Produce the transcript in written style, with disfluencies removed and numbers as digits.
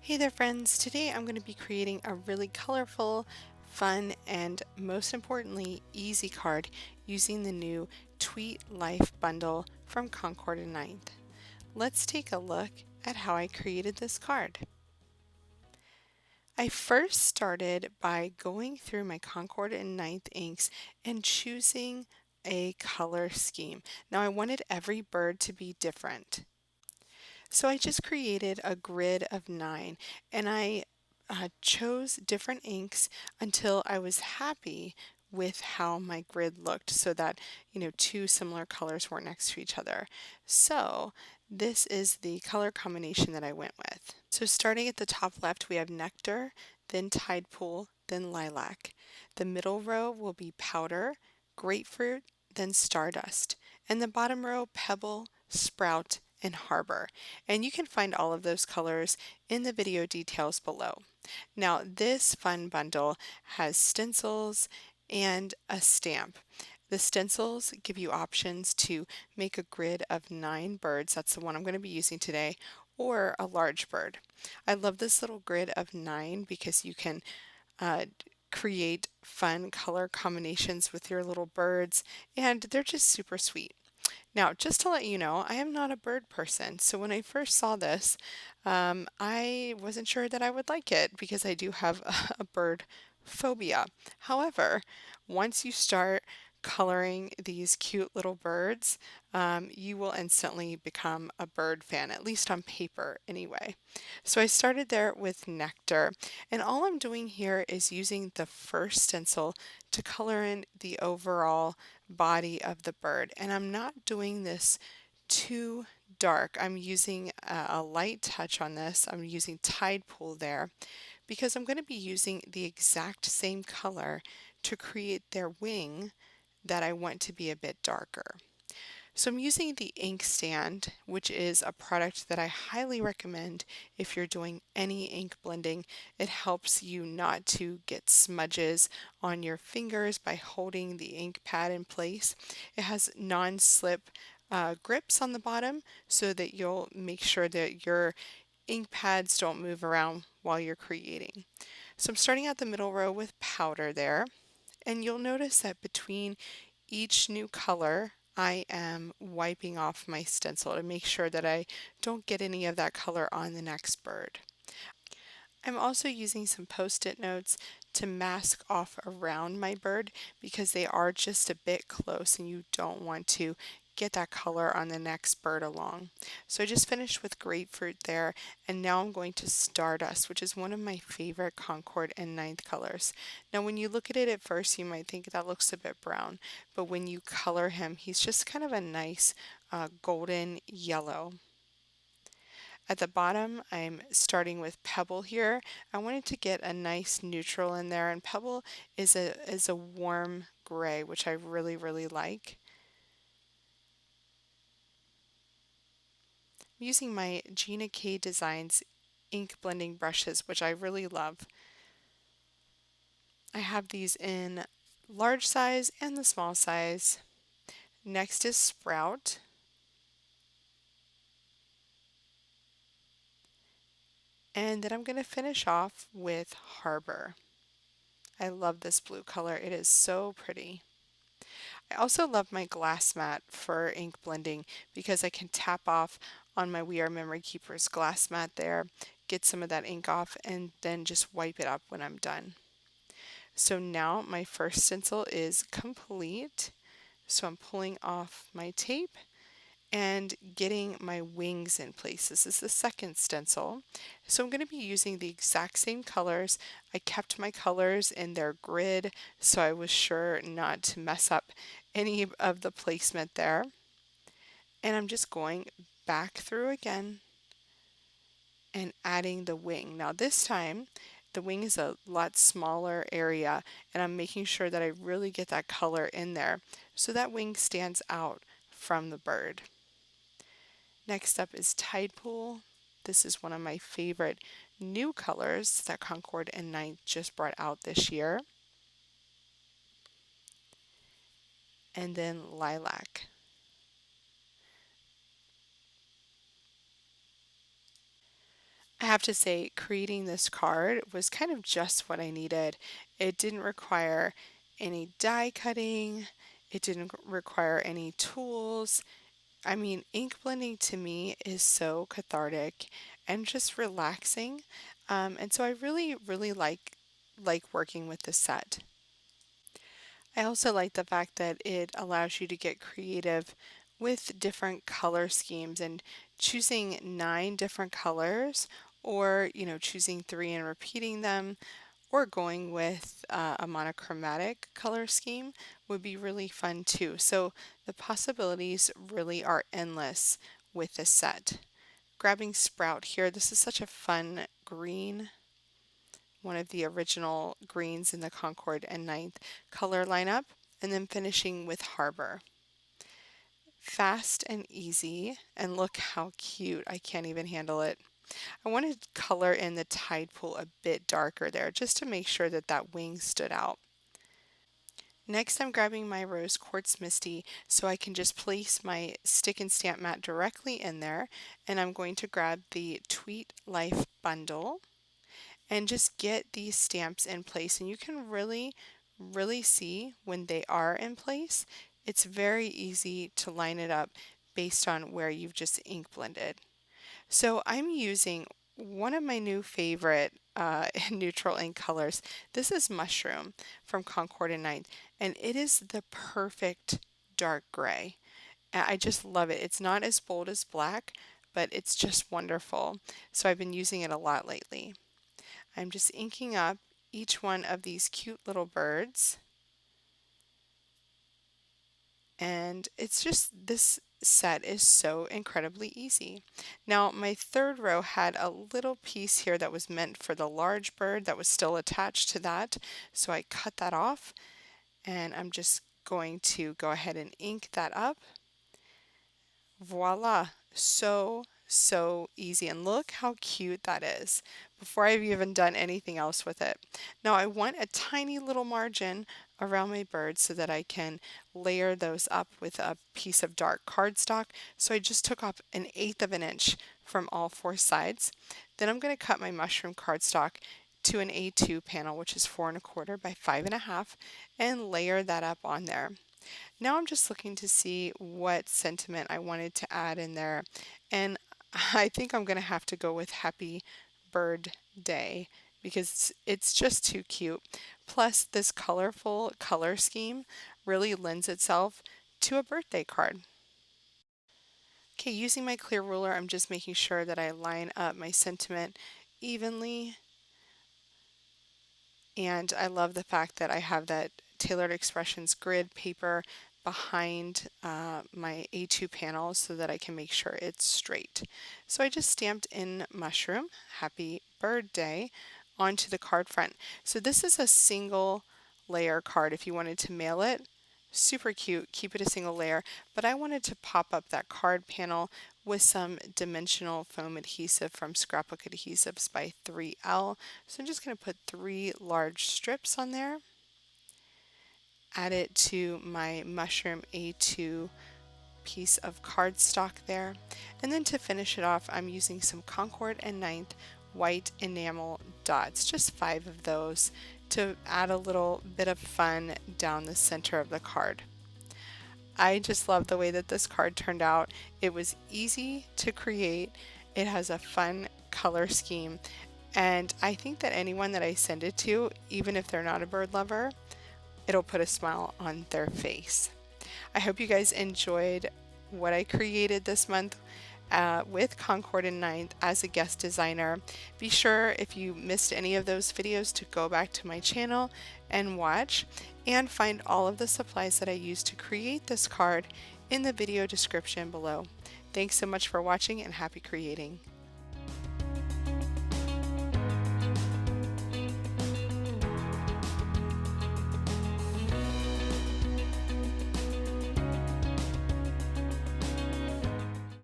Hey there friends, today I'm going to be creating a really colorful, fun, and most importantly, easy card using the new Tweet Life bundle from Concord and Ninth. Let's take a look at how I created this card. I first started by going through my Concord and Ninth inks and choosing a color scheme. Now I wanted every bird to be different. So I just created a grid of 9 and I chose different inks until I was happy with how my grid looked so that, two similar colors weren't next to each other. So this is the color combination that I went with. So starting at the top left, we have Nectar, then Tide Pool, then Lilac. The middle row will be Powder, Grapefruit, then Stardust. And the bottom row, Pebble, Sprout, and Harbor. And you can find all of those colors in the video details below. Now, this fun bundle has stencils and a stamp. The stencils give you options to make a grid of 9 birds. That's the one I'm going to be using today, or a large bird. I love this little grid of 9 because you can uh, create fun color combinations with your little birds, and they're just super sweet. Now, just to let you know, I am not a bird person, so when I first saw this, I wasn't sure that I would like it because I do have a bird phobia. However, once you start coloring these cute little birds, you will instantly become a bird fan, at least on paper anyway. So I started there with Nectar, and all I'm doing here is using the first stencil to color in the overall body of the bird. And I'm not doing this too dark. I'm using a light touch on this. I'm using Tide Pool there because I'm going to be using the exact same color to create their wing that I want to be a bit darker. So I'm using the ink stand, which is a product that I highly recommend if you're doing any ink blending. It helps you not to get smudges on your fingers by holding the ink pad in place. It has non-slip grips on the bottom so that you'll make sure that your ink pads don't move around while you're creating. So I'm starting out the middle row with powder there, and you'll notice that between each new color, I am wiping off my stencil to make sure that I don't get any of that color on the next bird. I'm also using some post-it notes to mask off around my bird because they are just a bit close and you don't want to get that color on the next bird along. So I just finished with grapefruit there, and now I'm going to Stardust, which is one of my favorite Concord and Ninth colors. Now when you look at it at first you might think that looks a bit brown, but when you color him he's just kind of a nice golden yellow. At the bottom, I'm starting with Pebble here. I wanted to get a nice neutral in there, and Pebble is a warm gray, which I really, really like. I'm using my Gina K Designs ink blending brushes, which I really love. I have these in large size and the small size. Next is Sprout. And then I'm going to finish off with Harbor. I love this blue color. It is so pretty. I also love my glass mat for ink blending because I can tap off on my We Are Memory Keepers glass mat there, get some of that ink off, and then just wipe it up when I'm done. So now my first stencil is complete. So I'm pulling off my tape and getting my wings in place. This is the second stencil. So I'm going to be using the exact same colors. I kept my colors in their grid so I was sure not to mess up any of the placement there. And I'm just going back through again and adding the wing. Now this time the wing is a lot smaller area and I'm making sure that I really get that color in there so that wing stands out from the bird. Next up is Tide Pool. This is one of my favorite new colors that Concord and Ninth just brought out this year. And then Lilac. I have to say, creating this card was kind of just what I needed. It didn't require any die cutting, it didn't require any tools. I mean, ink blending to me is so cathartic and just relaxing. And so I really, really like working with this set. I also like the fact that it allows you to get creative with different color schemes and choosing 9 different colors, or choosing 3 and repeating them, or going with a monochromatic color scheme would be really fun too. So the possibilities really are endless with this set. Grabbing Sprout here, this is such a fun green, one of the original greens in the Concord and Ninth color lineup, and then finishing with Harbor. Fast and easy, and look how cute. I can't even handle it. I wanted to color in the tide pool a bit darker there, just to make sure that that wing stood out. Next, I'm grabbing my Rose Quartz Misty so I can just place my stick and stamp mat directly in there, and I'm going to grab the Tweet Life bundle and just get these stamps in place. And you can really see when they are in place. It's very easy to line it up based on where you've just ink blended. So I'm using one of my new favorite neutral ink colors. This is Mushroom from Concord and Ninth, and it is the perfect dark gray. I just love it. It's not as bold as black, but it's just wonderful. So I've been using it a lot lately. I'm just inking up each one of these cute little birds. And it's just, this set is so incredibly easy. Now my third row had a little piece here that was meant for the large bird that was still attached to that. So I cut that off, and I'm just going to go ahead and ink that up. Voila! So easy, and look how cute that is before I've even done anything else with it. Now I want a tiny little margin around my birds so that I can layer those up with a piece of dark cardstock. So I just took off 1/8 of an inch from all 4 sides. Then I'm going to cut my mushroom cardstock to an A2 panel, which is 4 1/4 by 5 1/2, and layer that up on there. Now I'm just looking to see what sentiment I wanted to add in there, and I think I'm going to have to go with Happy Bird Day because it's just too cute. Plus, this colorful color scheme really lends itself to a birthday card. Okay, using my clear ruler, I'm just making sure that I line up my sentiment evenly. And I love the fact that I have that Tailored Expressions grid paper behind my A2 panel so that I can make sure it's straight. So I just stamped in Mushroom, Happy Bird Day, onto the card front. So this is a single layer card. If you wanted to mail it, super cute, keep it a single layer, but I wanted to pop up that card panel with some dimensional foam adhesive from Scrapbook Adhesives by 3L. So I'm just going to put 3 large strips on there, add it to my Mushroom A2 piece of cardstock there, and then to finish it off I'm using some Concord and Ninth white enamel dots, just 5 of those, to add a little bit of fun down the center of the card. I just love the way that this card turned out. It was easy to create, it has a fun color scheme, and I think that anyone that I send it to, even if they're not a bird lover, it'll put a smile on their face. I hope you guys enjoyed what I created this month with Concord and Ninth as a guest designer. Be sure, if you missed any of those videos, to go back to my channel and watch, and find all of the supplies that I used to create this card in the video description below. Thanks so much for watching, and happy creating.